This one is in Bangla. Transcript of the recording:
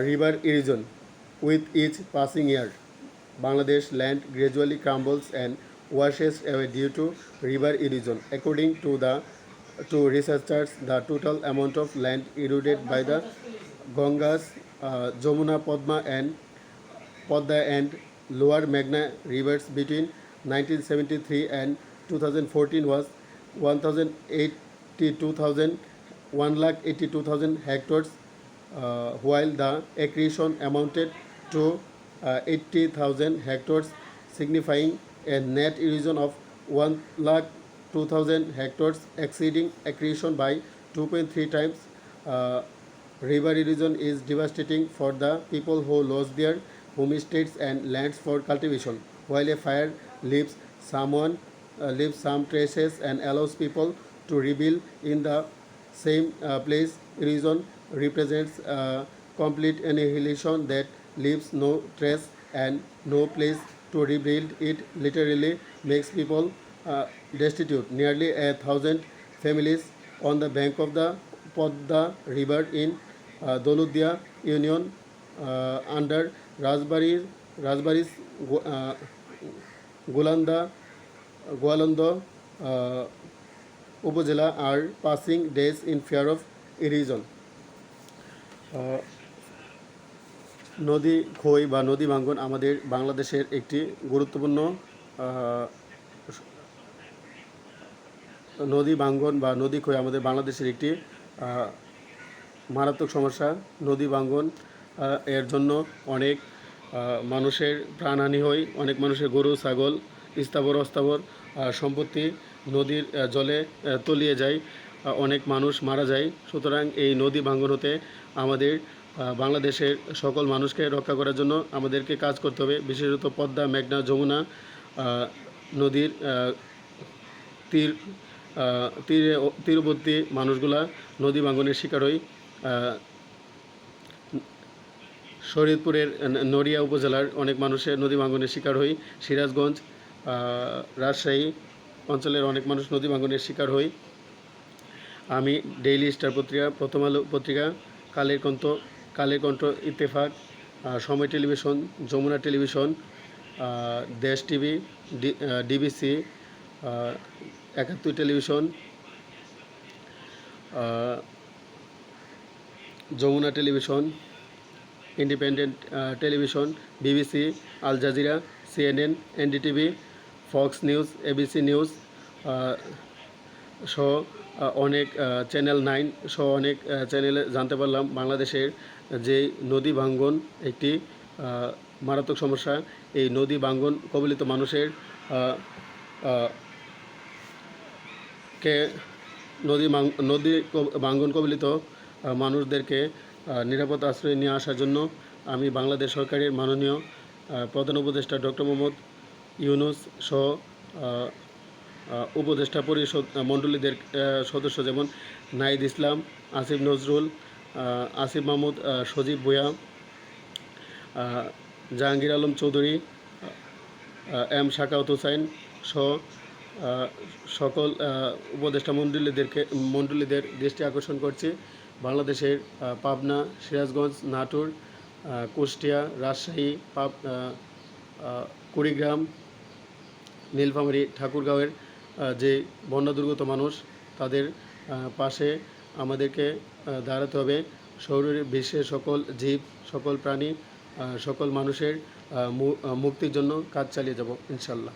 river erosion. With each passing year, Bangladesh land gradually crumbles and washes away due to river erosion. According to researchers, the total amount of land eroded by the Ganges, Jamuna, Podda and Lower Meghna rivers between 1973 and 2014 was 1,082,000 1,82,000 hectares, while the accretion amounted to 80,000 hectares, signifying a net erosion of 1,02,000 hectares, exceeding accretion by 2.3 times. Uh, River erosion is devastating for the people who lost their homesteads and lands for cultivation, while a fire leaves leaves some traces and allows people to rebuild in the same place. Erosion represents complete annihilation that leaves no trace and no place to rebuild. It literally makes people destitute. Nearly 1,000 families on the bank of the Podda River in Doludia Union under Raspberries Golanda Goalanda Upazila are passing days in fear of erosion. নদী ক্ষয় বা নদী ভাঙ্গন আমাদের বাংলাদেশের একটি গুরুত্বপূর্ণ নদী ভাঙ্গন বা নদী ক্ষয় আমাদের বাংলাদেশের একটি মারাত্মক সমস্যা। নদী ভাঙ্গন এর জন্য অনেক মানুষের প্রাণহানি হয়, অনেক মানুষের গরু ছাগল স্থাবর অস্থাবর সম্পত্তি নদীর জলে তলিয়ে যায়, অনেক মানুষ মারা যায়। সুতরাং এই নদী ভাঙ্গন হতে আমাদের বাংলাদেশের সকল মানুষকে রক্ষা করার জন্য আমাদেরকে কাজ করতে হবে। বিশেষত পদ্মা মেঘনা যমুনা নদীর তীরবর্তী মানুষগুলা নদী ভাঙ্গনের শিকার হয়। শরীয়তপুরের নড়িয়া উপজেলার অনেক মানুষের নদী ভাঙ্গনের শিকার হয়। সিরাজগঞ্জ রাজশাহী অঞ্চলের অনেক মানুষ নদী ভাঙ্গনের শিকার হয়। আমি ডেইলি স্টার পত্রিকা, প্রথম আলো পত্রিকা, কালের Kantho, Ittefaq, Somoy television, Jamuna television, Desh TV, DBC, 71 television, Jamuna television, Independent television, BBC, Al Jazeera, CNN, NDTV, Fox News, ABC News সহ অনেক চ্যানেল 9 সহ অনেক চ্যানেলে জানতে পারলাম বাংলাদেশের যে নদী ভাঙ্গন একটি মারাত্মক সমস্যা। এই নদী ভাঙ্গন কবলিত মানুষের কে নদী ভাঙ্গন কবলিত মানুষদেরকে নিরাপদ আশ্রয় নিয়ে আসার জন্য আমি বাংলাদেশ সরকারের মাননীয় প্রধান উপদেষ্টা ডক্টর মোহাম্মদ ইউনূস সহ উপদেষ্টা পরিষদ মণ্ডলীদের সদস্য যেমন নাহিদ ইসলাম, আসিফ নজরুল, আসিফ মাহমুদ, সজীব ভূঁইয়া, জাহাঙ্গীর আলম চৌধুরী, এম শাকাওয়াত হোসাইন সহ সকল উপদেষ্টা মণ্ডলীদের দৃষ্টি আকর্ষণ করছি বাংলাদেশের পাবনা, সিরাজগঞ্জ, নাটোর, কুষ্টিয়া, রাজশাহী, কুড়িগ্রাম, নীলফামারী, ঠাকুরগাঁওয়ের যে বন্যা দুর্গত মানুষ তাদের পাশে আমাদেরকে দাঁড়াতে হবে। শহরের বিশ্বের সকল জীব, সকল প্রাণী, সকল মানুষের মুক্তির জন্য কাজ চালিয়ে যাব ইনশাল্লাহ।